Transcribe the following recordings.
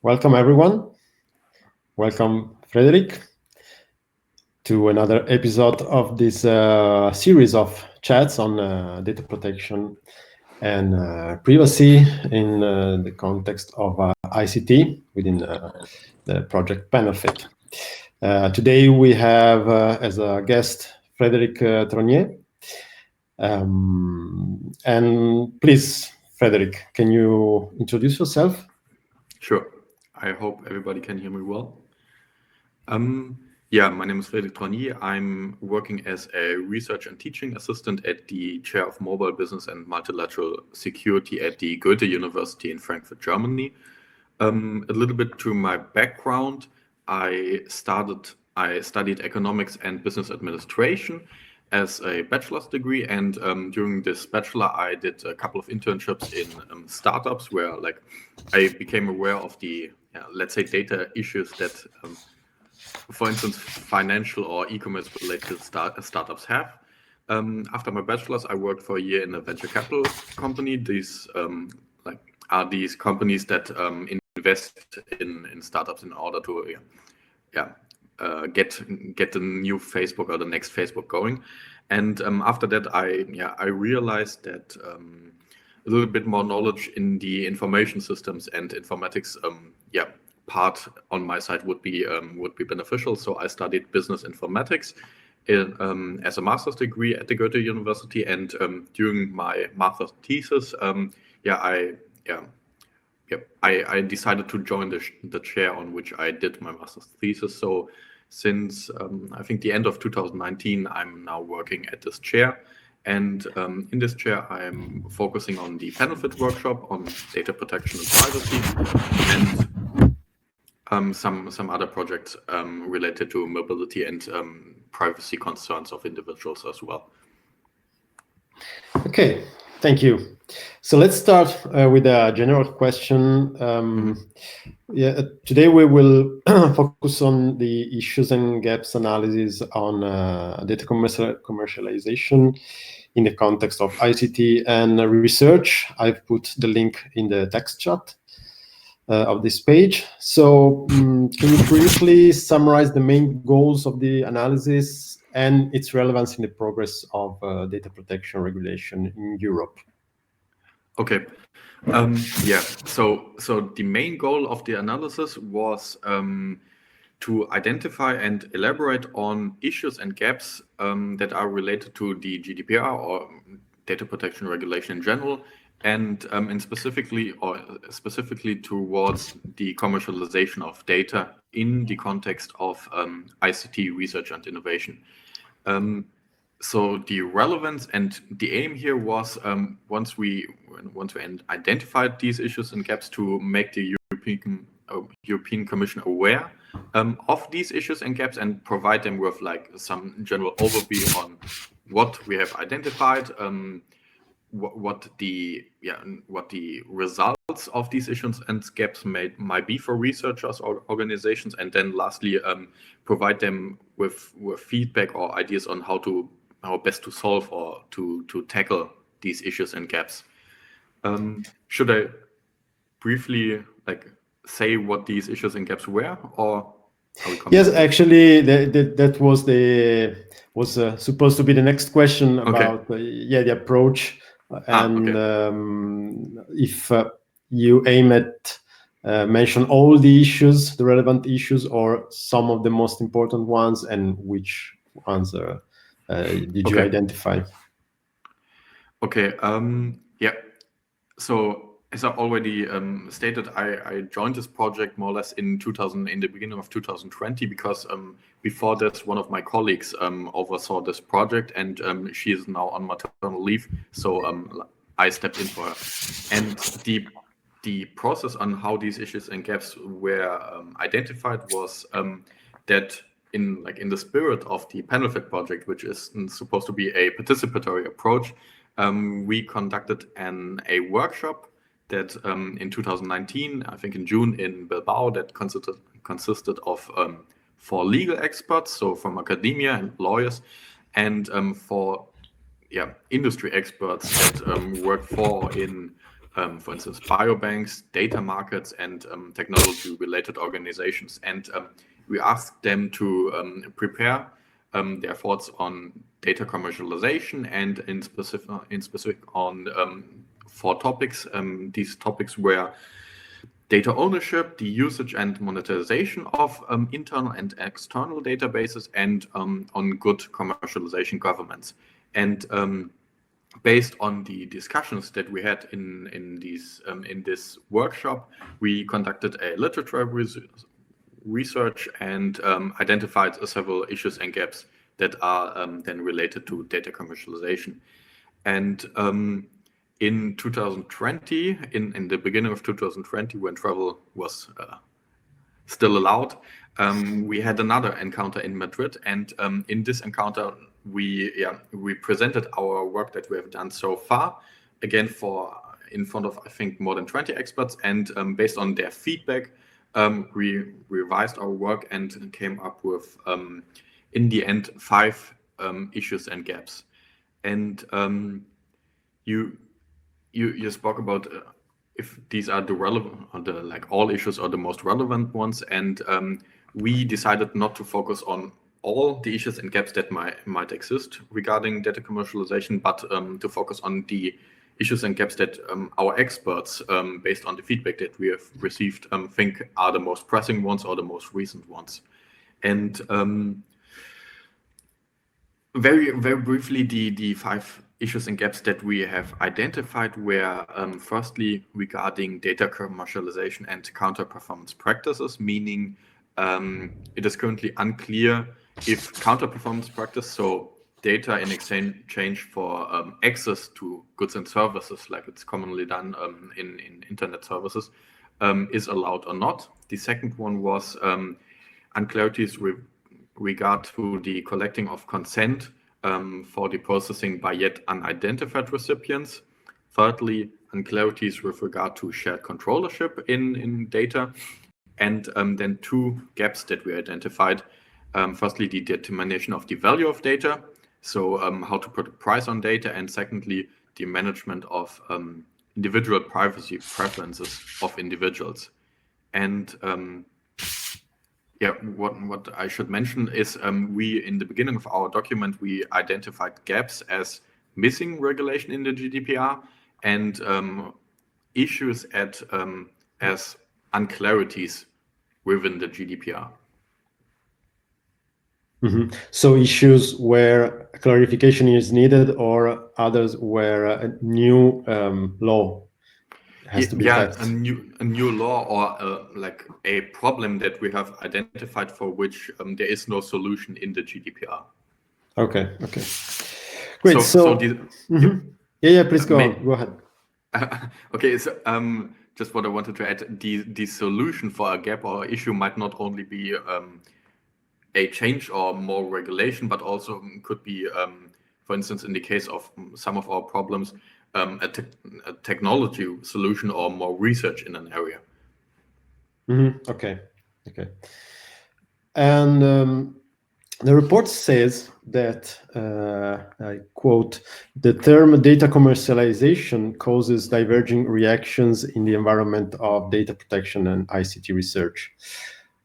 Welcome, everyone. Welcome, Frédéric, to another episode of this series of chats on data protection and privacy in the context of ICT within the project Panelfit. Today we have as a guest Frédéric Tronnier. And please, Frédéric, can you introduce yourself? Sure. I hope everybody can hear me well. Yeah, my name is Frédéric Tronnier. I'm working as a research and teaching assistant at the Chair of Mobile Business and Multilateral Security at the Goethe University in Frankfurt, Germany. A little bit to my background, I studied economics and business administration as a bachelor's degree, and during this bachelor I did a couple of internships in startups where I became aware of the let's say data issues that for instance financial or e-commerce related startups have. After my bachelor's I worked for a year in a venture capital company. These are these companies that invest in startups in order to get the new Facebook or the next Facebook going. And after that, I realized that a little bit more knowledge in the information systems and informatics part on my side would be beneficial. So I studied business informatics as a master's degree at the Goethe University, and during my master's thesis, I decided to join the chair on which I did my master's thesis. So since I think the end of 2019, I'm now working at this chair. And in this chair, I'm focusing on the Panelfit workshop on data protection and privacy, and some other projects related to mobility and privacy concerns of individuals as well. Okay, thank you. So let's start with a general question. Today we will focus on the issues and gaps analysis on data commercialization in the context of ICT and research. I've put the link in the text chat of this page. So can you briefly summarize the main goals of the analysis and its relevance in the progress of data protection regulation in Europe? Okay. So the main goal of the analysis was to identify and elaborate on issues and gaps that are related to the GDPR or data protection regulation in general, and specifically towards the commercialization of data in the context of ICT research and innovation. So the relevance and the aim here was once we identified these issues and gaps, to make the European Commission aware of these issues and gaps and provide them with some general overview on what we have identified, what the results of these issues and gaps might be for researchers or organizations, and then lastly provide them with feedback or ideas on how best to solve or to tackle these issues and gaps. Should I briefly say what these issues and gaps were, or are we coming? Yes, actually, that was supposed to be the next question about the approach, and if you aim at mention all the issues, the relevant issues, or some of the most important ones, and which ones did you identify? Okay. So as I already stated, I joined this project more or less in the beginning of 2020, because before this, one of my colleagues oversaw this project, and she is now on maternal leave. So I stepped in for her, and the process on how these issues and gaps were identified was that in the spirit of the Panelfit project, which is supposed to be a participatory approach, we conducted a workshop that in 2019, I think in June, in Bilbao, that consisted of 4 legal experts, so from academia and lawyers, and 4 industry experts that worked in for instance, biobanks, data markets, and technology-related organizations. And we asked them to prepare their thoughts on data commercialization, and in specific on 4 topics. These topics were data ownership, the usage and monetization of internal and external databases, and on good commercialization governance. And based on the discussions that we had in this workshop, we conducted a literature research and identified several issues and gaps that are then related to data commercialization. And in 2020, in the beginning of 2020, when travel was still allowed, we had another encounter in Madrid, and in this encounter, we presented our work that we have done so far, again in front of, I think, more than 20 experts, and based on their feedback, we revised our work and came up with, in the end, 5 issues and gaps. And you spoke about if these are the relevant, or the all issues or the most relevant ones, and we decided not to focus on all the issues and gaps that might exist regarding data commercialization, but to focus on the issues and gaps that our experts, based on the feedback that we have received, think are the most pressing ones or the most recent ones. And very briefly, the 5 issues and gaps that we have identified were firstly regarding data commercialization and counter-performance practices, meaning it is currently unclear if counter-performance practice, so data in exchange for access to goods and services, like it's commonly done in internet services, is allowed or not. The second one was unclarities with regard to the collecting of consent for the processing by yet unidentified recipients. Thirdly, unclarities with regard to shared controllership in data. And then 2 gaps that we identified. Firstly, the determination of the value of data, so how to put a price on data, and secondly, the management of individual privacy preferences of individuals. And what I should mention is we, in the beginning of our document, we identified gaps as missing regulation in the GDPR and issues as unclarities within the GDPR. Mm-hmm. So issues where clarification is needed, or others where a new law has to be passed? A new law, or like a problem that we have identified for which there is no solution in the GDPR. Okay. Great. Please go on. Go ahead. Okay, so just what I wanted to add, the solution for a gap or issue might not only be a change or more regulation, but also could be, for instance, in the case of some of our problems, a technology solution or more research in an area. Mm-hmm. Okay. And the report says that, I quote, the term data commercialization causes diverging reactions in the environment of data protection and ICT research.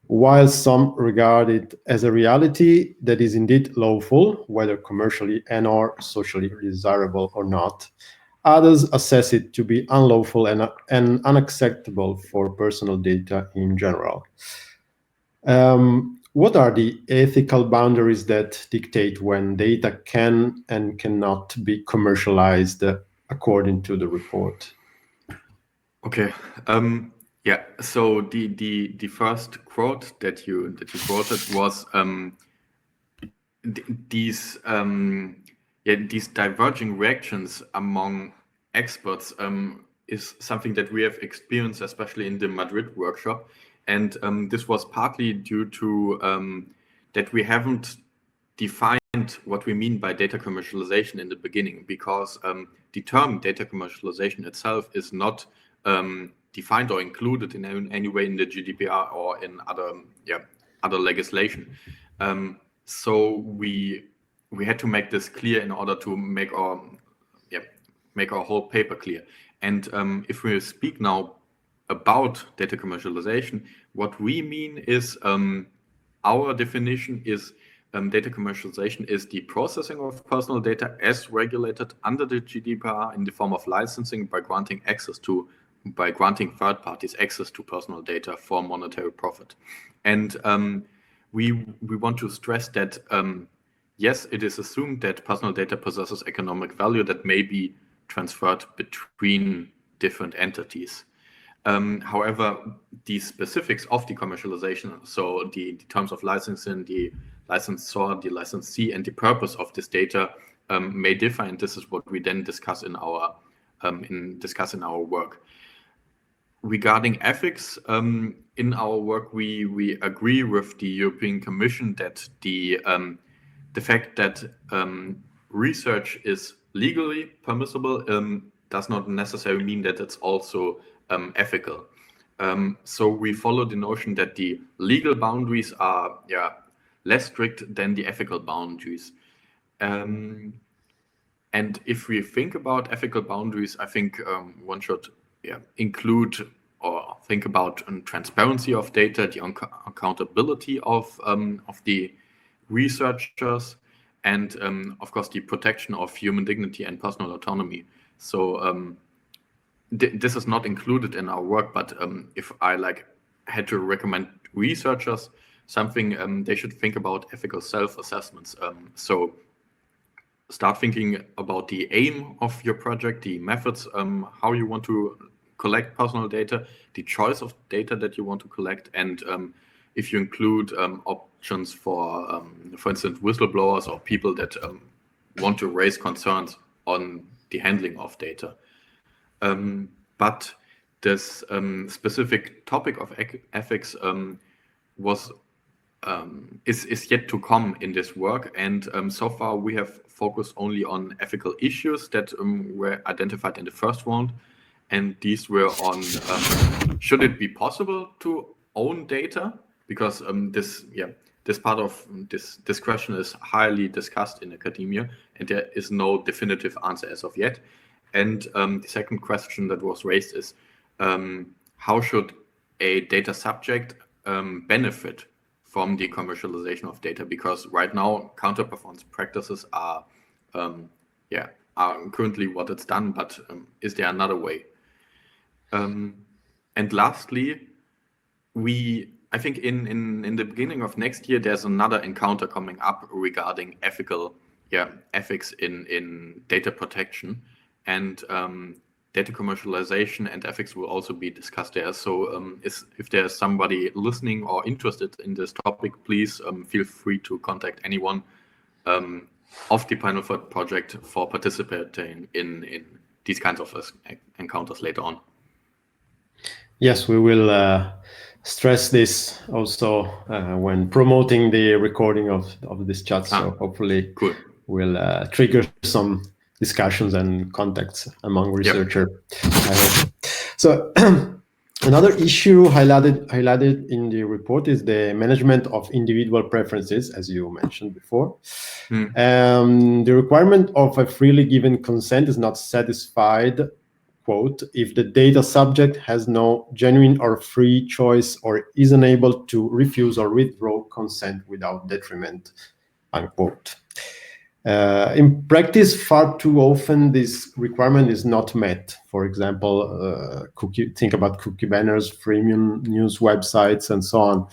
While some regard it as a reality that is indeed lawful, whether commercially and/or socially desirable or not, others assess it to be unlawful and unacceptable for personal data in general. What are the ethical boundaries that dictate when data can and cannot be commercialized according to the report? Okay. So the first quote that you quoted was these diverging reactions among experts is something that we have experienced, especially in the Madrid workshop, and this was partly due to that we haven't defined what we mean by data commercialization in the beginning, because the term data commercialization itself is not defined or included in any way in the GDPR or in other legislation. So we had to make this clear in order to make our whole paper clear. And if we speak now about data commercialization, what we mean is our definition is data commercialization is the processing of personal data as regulated under the GDPR in the form of licensing by granting third parties access to personal data for monetary profit. And we want to stress that yes, it is assumed that personal data possesses economic value that may be transferred between different entities. However, the specifics of the commercialization, so the terms of licensing, the licensor, the licensee, and the purpose of this data may differ, and this is what we then discuss in our work. Regarding ethics, in our work, we agree with the European Commission that the fact that research is legally permissible does not necessarily mean that it's also ethical. So we follow the notion that the legal boundaries are less strict than the ethical boundaries. And if we think about ethical boundaries, I think one should include or think about transparency of data, the accountability of the researchers, and of course the protection of human dignity and personal autonomy. So this is not included in our work, but if I had to recommend researchers something, they should think about ethical self-assessments. So start thinking about the aim of your project, the methods, how you want to collect personal data, the choice of data that you want to collect, and if you include options for instance, whistleblowers or people that want to raise concerns on the handling of data. But this specific topic of ethics is yet to come in this work, and so far we have focused only on ethical issues that were identified in the first round, and these were on should it be possible to own data, because this part of this question is highly discussed in academia, and there is no definitive answer as of yet. And the second question that was raised is how should a data subject benefit from the commercialization of data? Because right now counter-performance practices are currently what it's done, but is there another way? And lastly, I think in the beginning of next year, there's another encounter coming up regarding ethics in data protection, and data commercialization and ethics will also be discussed there. So if there's somebody listening or interested in this topic, please feel free to contact anyone of the Panelfit project for participating in these kinds of encounters later on. Yes, we will stress this also when promoting the recording of this chat. So hopefully we'll trigger some discussions and contacts among researchers. I hope. So another issue highlighted in the report is the management of individual preferences, as you mentioned before. The requirement of a freely given consent is not satisfied, quote, if the data subject has no genuine or free choice or is unable to refuse or withdraw consent without detriment, unquote. In practice, far too often this requirement is not met. For example, think about cookie banners, freemium news websites, and so on.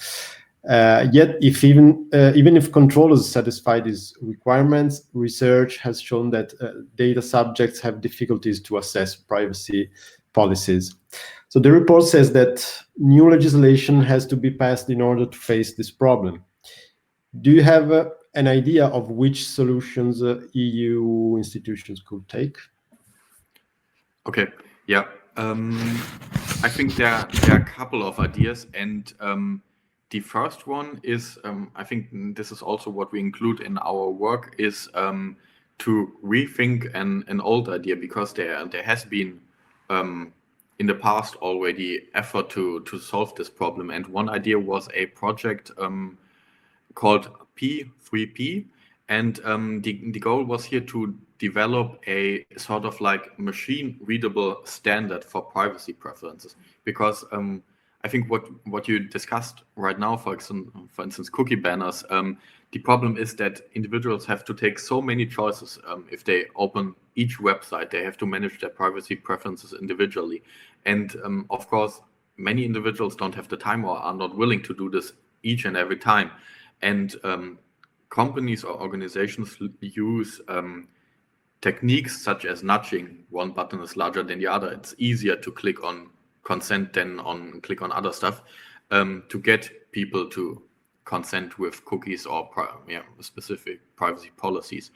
Yet, even if controllers satisfy these requirements, research has shown that data subjects have difficulties to assess privacy policies. So the report says that new legislation has to be passed in order to face this problem. Do you have an idea of which solutions EU institutions could take? Okay, yeah. I think there are a couple of ideas, and the first one is, I think this is also what we include in our work, is to rethink an old idea, because there has been in the past already effort to solve this problem. And one idea was a project called P3P, and the goal was here to develop a sort of like machine readable standard for privacy preferences, because I think what you discussed right now, for instance, cookie banners, the problem is that individuals have to take so many choices. If they open each website, they have to manage their privacy preferences individually. And of course, many individuals don't have the time or are not willing to do this each and every time. And companies or organizations use techniques such as nudging. One button is larger than the other. It's easier to click on consent than click on other stuff, to get people to consent with cookies or specific privacy policies.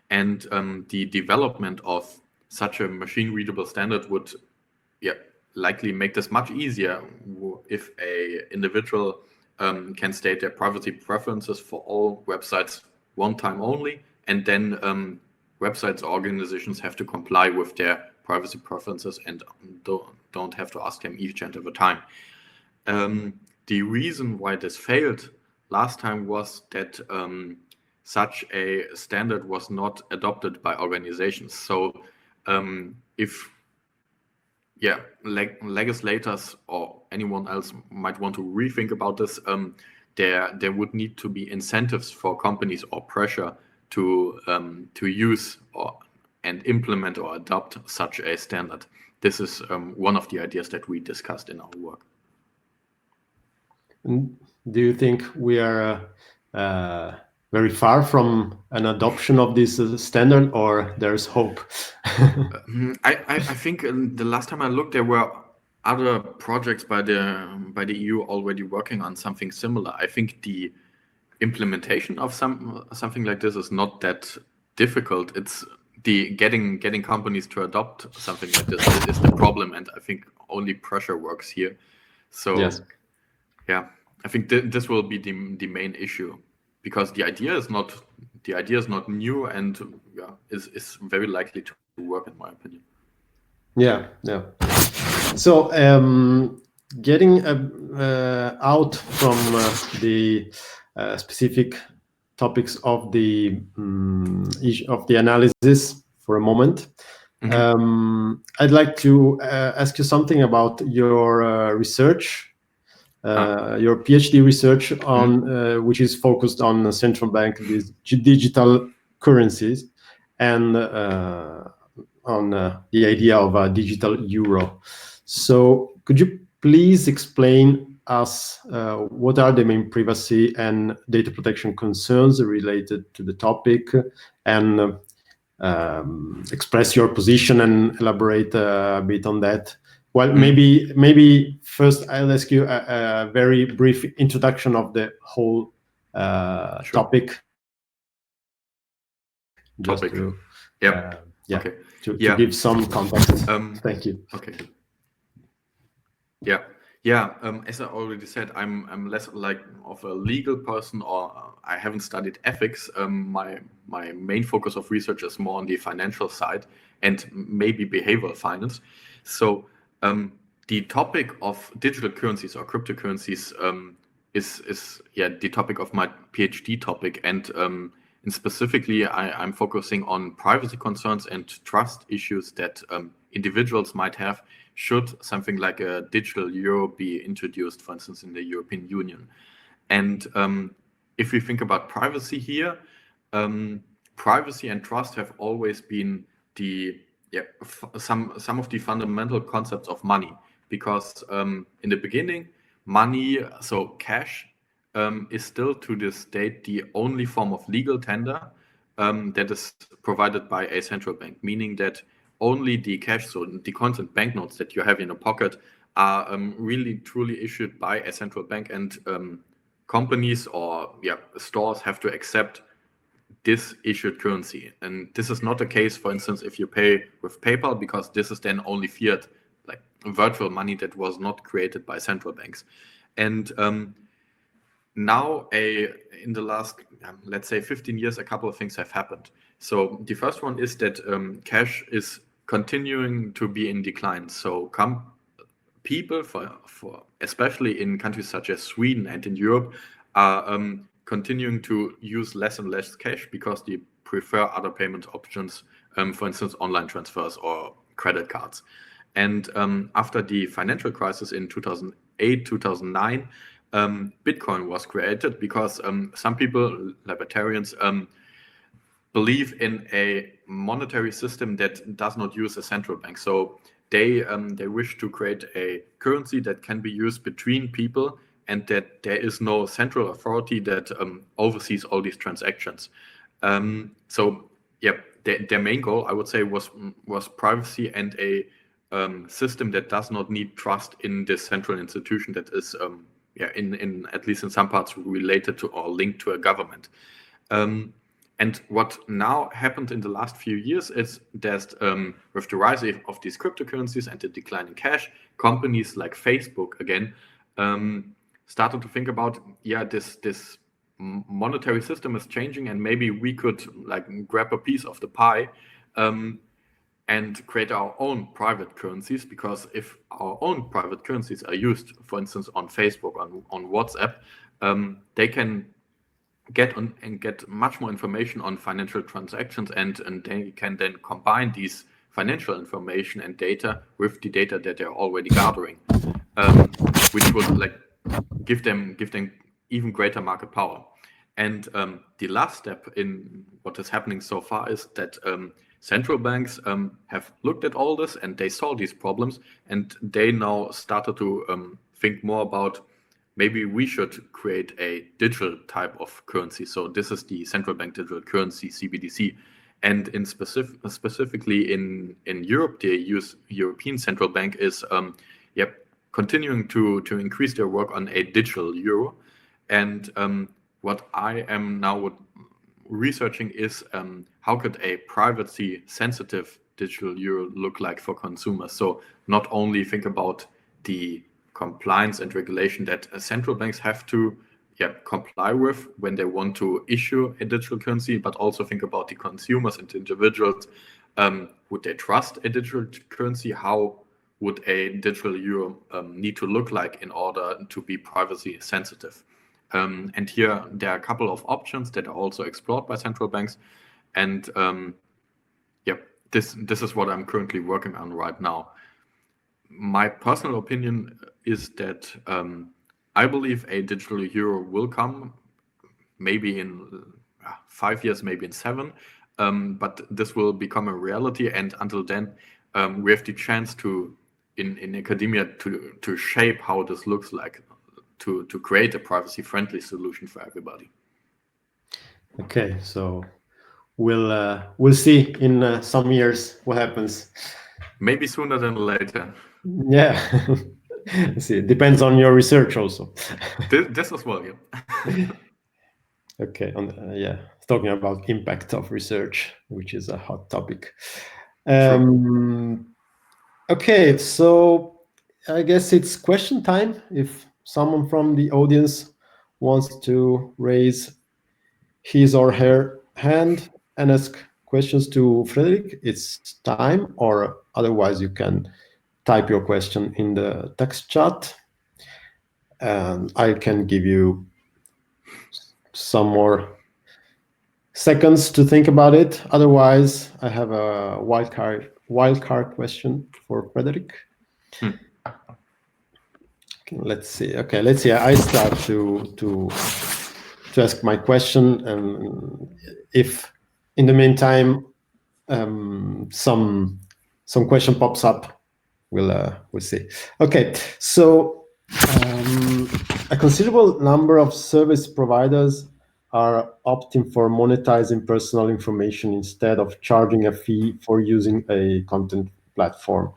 And the development of such a machine readable standard would likely make this much easier if a individual can state their privacy preferences for all websites one time only, and then websites or organizations have to comply with their privacy preferences and don't have to ask them each and every time. The reason why this failed last time was that such a standard was not adopted by organizations. So if legislators or anyone else might want to rethink about this, there would need to be incentives for companies or pressure to use and implement or adopt such a standard. This is one of the ideas that we discussed in our work. Do you think we are very far from an adoption of this standard, or there's hope? I think the last time I looked, there were other projects by the EU already working on something similar. I think the implementation of something like this is not that difficult. It's the getting companies to adopt something like this is the problem, and I think only pressure works here. So yes. Yeah, I think this will be the main issue, because the idea is not new, and is very likely to work, in my opinion. Yeah. So getting out from the specific topics of the analysis for a moment, I'd like to ask you something about your research. Your PhD research on which is focused on central bank digital currencies and on the idea of a digital euro. So could you please explain us what are the main privacy and data protection concerns related to the topic, and express your position and elaborate a bit on that? Well, maybe first I'll ask you a very brief introduction of the whole topic. Just to, to give some context. Thank you. Okay. As I already said, I'm less like of a legal person, or I haven't studied ethics. My main focus of research is more on the financial side and maybe behavioral finance. So the topic of digital currencies or cryptocurrencies is the topic of my PhD topic, and specifically I'm focusing on privacy concerns and trust issues that individuals might have should something like a digital euro be introduced, for instance, in the European Union. And if we think about privacy here, privacy and trust have always been some of the fundamental concepts of money, because in the beginning, money, so cash, is still to this date the only form of legal tender that is provided by a central bank, meaning that only the cash, so the coins and banknotes that you have in a pocket, are really truly issued by a central bank, and companies or stores have to accept this issued currency. And this is not the case, for instance, if you pay with PayPal, because this is then only fiat, like virtual money that was not created by central banks. And now in the last, let's say 15 years, a couple of things have happened. So the first one is that cash is continuing to be in decline. So people, for especially in countries such as Sweden and in Europe, are continuing to use less and less cash because they prefer other payment options for instance, online transfers or credit cards. And after the financial crisis in 2008, 2009, Bitcoin was created because some people, libertarians, believe in a monetary system that does not use a central bank. So they wish to create a currency that can be used between people and that there is no central authority that oversees all these transactions. So yeah, their main goal, I would say, was privacy and a system that does not need trust in this central institution that is in at least in some parts related to or linked to a government. And what now happened in the last few years is that with the rise of these cryptocurrencies and the decline in cash, companies like Facebook again started to think about, this monetary system is changing, and maybe we could like grab a piece of the pie and create our own private currencies, because if our own private currencies are used, for instance, on Facebook, on WhatsApp, they can get much more information on financial transactions, and they can then combine these financial information and data with the data that they're already gathering, which would like give them even greater market power. And the last step in what is happening so far is that central banks have looked at all this and they saw these problems, and they now started to think more about maybe we should create a digital type of currency. So this is the central bank digital currency, CBDC. And in specifically in Europe, the European Central Bank is continuing to increase their work on a digital euro. And what I am now researching is how could a privacy sensitive digital euro look like for consumers? So not only think about the compliance and regulation that central banks have to comply with when they want to issue a digital currency, but also think about the consumers and individuals. Would they trust a digital currency? How would a digital euro need to look like in order to be privacy sensitive? And here there are a couple of options that are also explored by central banks. And this is what I'm currently working on right now. My personal opinion is that I believe a digital euro will come, maybe in 5 years, maybe in 7, but this will become a reality. And until then, we have the chance to, in academia, to shape how this looks like, to create a privacy-friendly solution for everybody. Okay, so we'll see in some years what happens. Maybe sooner than later. Yeah. See, it depends on your research also. This as well, yeah. Okay, talking about impact of research, which is a hot topic. Okay, so I guess it's question time. If someone from the audience wants to raise his or her hand and ask questions to Frédéric, it's time, or otherwise you can type your question in the text chat, and I can give you some more seconds to think about it. Otherwise, I have a wildcard question for Frédéric. Let's see. Okay, let's see. I start to ask my question, and if in the meantime some question pops up, we'll see. Okay, so a considerable number of service providers are opting for monetizing personal information instead of charging a fee for using a content platform.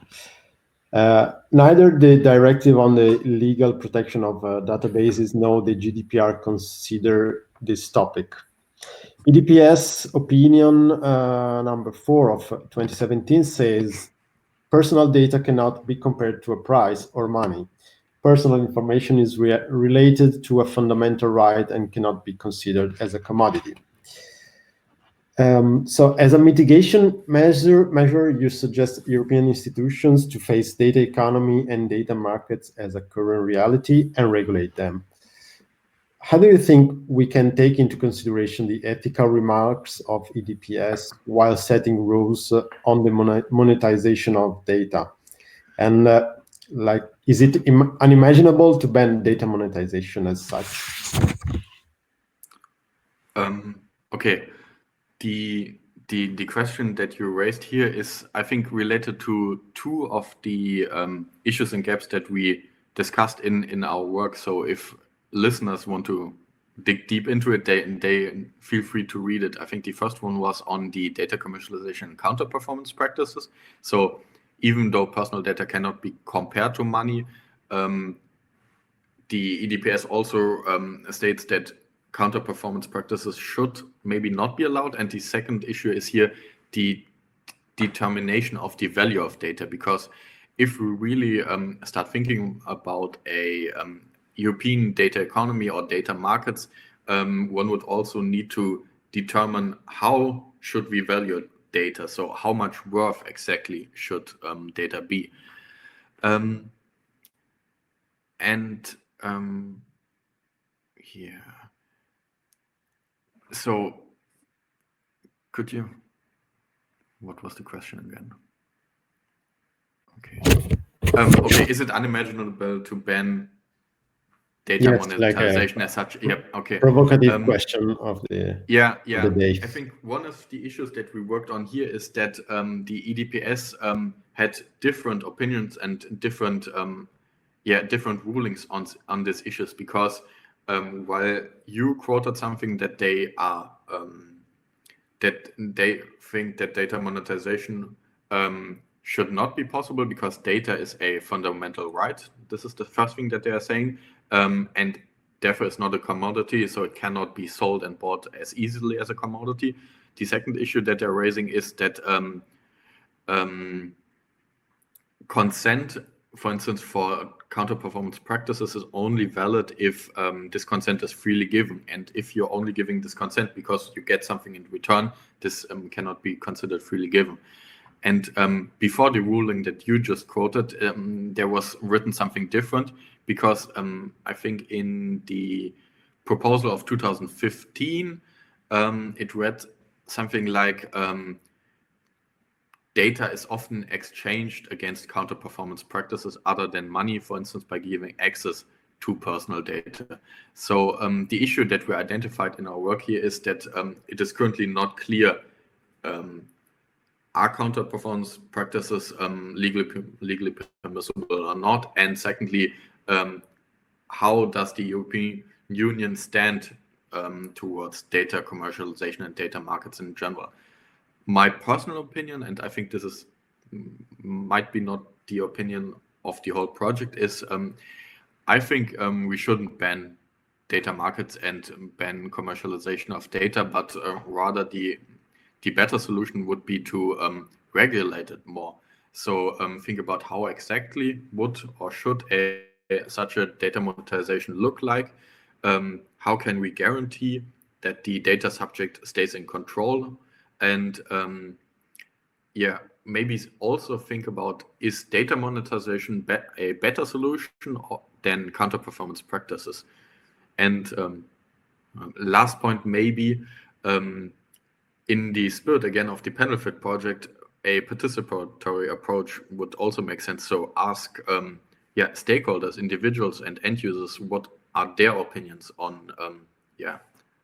Neither the directive on the legal protection of databases nor the GDPR consider this topic. EDPS opinion number 4 of 2017 says personal data cannot be compared to a price or money. Personal information is related to a fundamental right and cannot be considered as a commodity. So as a mitigation measure, you suggest European institutions to face data economy and data markets as a current reality and regulate them. how do you think we can take into consideration the ethical remarks of EDPS while setting rules on the monetization of data? And like, is it unimaginable to ban data monetization as such? Okay, the question that you raised here is, I think, related to two of the issues and gaps that we discussed in our work. So if listeners want to dig deep into it, they feel free to read it. I think the first one was on the data commercialization and counter performance practices. So even though personal data cannot be compared to money, the EDPS also states that counter performance practices should maybe not be allowed. And the second issue is here the determination of the value of data, because if we really start thinking about a European data economy or data markets, one would also need to determine how should we value data. So how much worth exactly should data be? Yeah. So could you, what was the question again? Okay. Okay, is it unimaginable to ban data monetization as such? Yep. Okay. Provocative question of the the day. I think one of the issues that we worked on here is that the EDPS had different opinions and different different rulings on these issues, because while you quoted something that they are that they think that data monetization should not be possible because data is a fundamental right. This is the first thing that they are saying, and therefore it's not a commodity, so it cannot be sold and bought as easily as a commodity. The second issue that they're raising is that consent, for instance, for counter-performance practices is only valid if this consent is freely given. And if you're only giving this consent because you get something in return, this cannot be considered freely given. And before the ruling that you just quoted, there was written something different, because I think in the proposal of 2015, it read something like data is often exchanged against counter-performance practices other than money, for instance, by giving access to personal data. So the issue that we identified in our work here is that it is currently not clear, are counter-performance practices legally permissible or not? And secondly, how does the European Union stand towards data commercialization and data markets in general? My personal opinion, and I think this is might be not the opinion of the whole project, is I think we shouldn't ban data markets and ban commercialization of data, but rather the better solution would be to regulate it more. So think about how exactly would or should such a data monetization look like? How can we guarantee that the data subject stays in control? And maybe also think about, is data monetization a better solution than counter-performance practices? And last point, maybe in the spirit again of the Panelfit project, a participatory approach would also make sense. So ask stakeholders, individuals and end users, what are their opinions on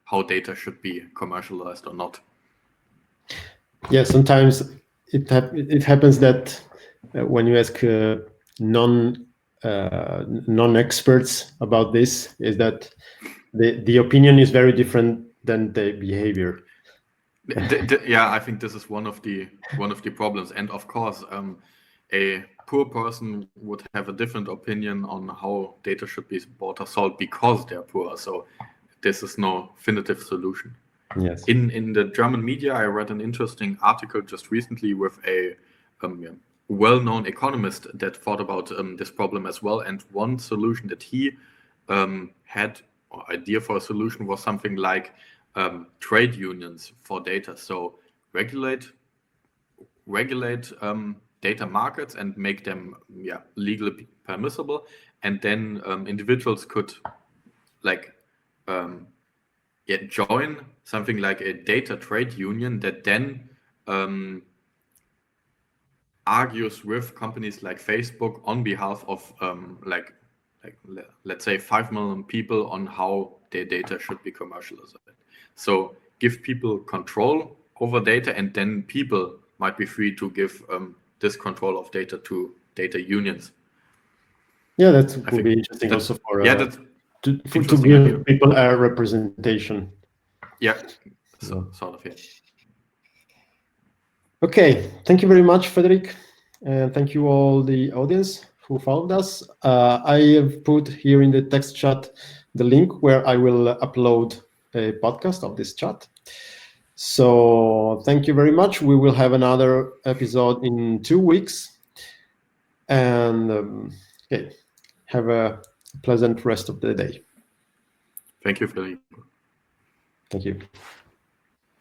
how data should be commercialized or not. Yeah, sometimes it happens that when you ask non-experts about this, is that the opinion is very different than the behavior. I think this is one of the problems, and of course, a poor person would have a different opinion on how data should be bought or sold because they're poor. So this is no definitive solution. Yes. In the German media, I read an interesting article just recently with a well-known economist that thought about this problem as well. And one solution that he had, or idea for a solution, was something like trade unions for data. So regulate data markets and make them legally permissible, and then individuals could join something like a data trade union that then argues with companies like Facebook on behalf of let's say 5 million people on how their data should be commercialized. So give people control over data, and then people might be free to give this control of data to data unions. Yeah, that would be interesting also for to give people a representation. Yeah, sort of, yeah. Okay, thank you very much, Frédéric, and thank you all the audience who followed us. I have put here in the text chat the link where I will upload a podcast of this chat. So thank you very much. We will have another episode in 2 weeks. And okay, have a pleasant rest of the day. Thank you, Frédéric. Thank you.